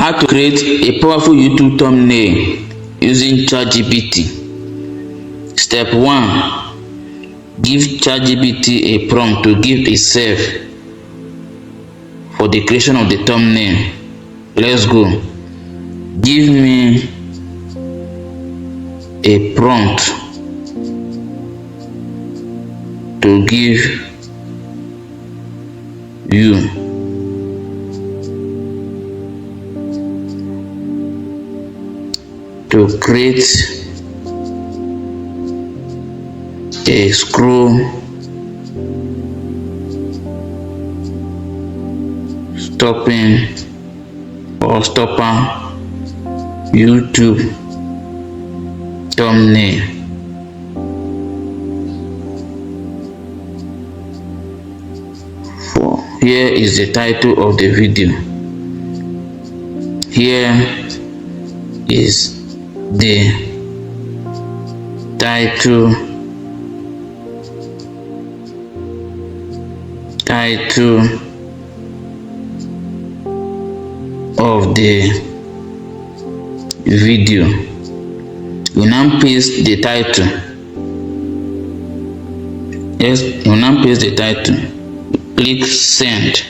How to create a powerful YouTube thumbnail using ChatGPT. Step 1. Give ChatGPT a prompt to give itself for the creation of the thumbnail. Let's go. Give me a prompt to give you to create a scroll stopping or stopper YouTube thumbnail. Here is the title of the video. Here is the title of the video. You now paste the title. Yes, you now paste the title. Click send.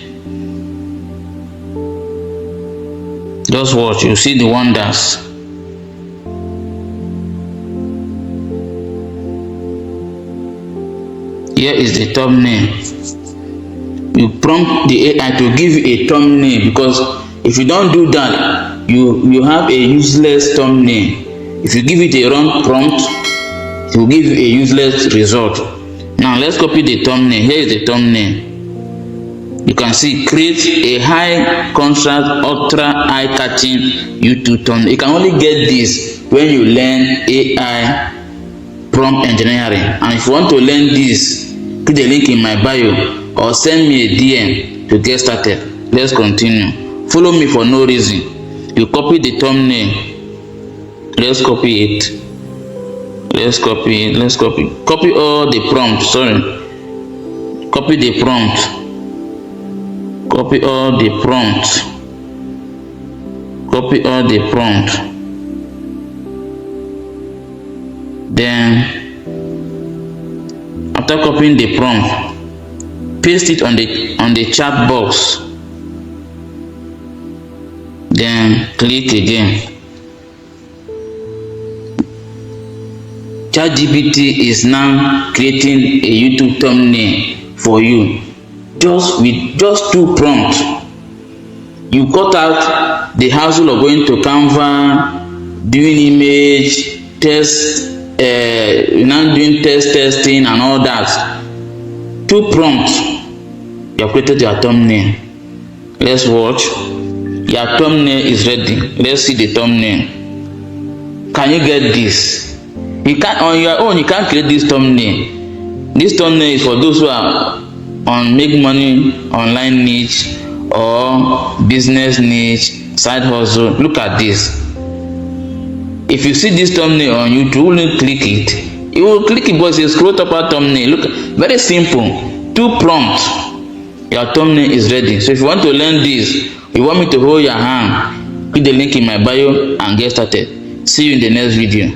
Just watch, you see the wonders. Here is the thumbnail. You prompt the AI to give you a thumbnail, because if you don't do that, you have a useless thumbnail. If you give it a wrong prompt, it will give you a useless result. Now let's copy the thumbnail. Here is the thumbnail. You can see, create a high contrast, ultra eye-catching YouTube thumbnail. You can only get this when you learn AI prompt engineering. And if you want to learn this, click the link in my bio or send me a DM to get started. Let's continue. Follow me for no reason. You copy the thumbnail. Let's copy it. Let's copy it. Copy all the prompts. Copy the prompt. Copy all the prompts. Copy all the prompt. Then, after copying the prompt, paste it on the chat box. Then click again. ChatGPT is now creating a YouTube thumbnail for you. With just 2 prompts. You cut out the hassle of going to Canva, doing image test, now doing testing and all that. 2 prompts, you have created your thumbnail. Let's watch. Your thumbnail is ready. Let's see the thumbnail. Can you get this? You can't on your own. You can't create this thumbnail. This thumbnail is for those who are on make money online niche or business niche, side hustle. Look at this. If you see this thumbnail on YouTube, you will click it. You will click it, but it's a scroll topper thumbnail. Look, very simple. 2 prompts. Your thumbnail is ready. So if you want to learn this, you want me to hold your hand, click the link in my bio and get started. See you in the next video.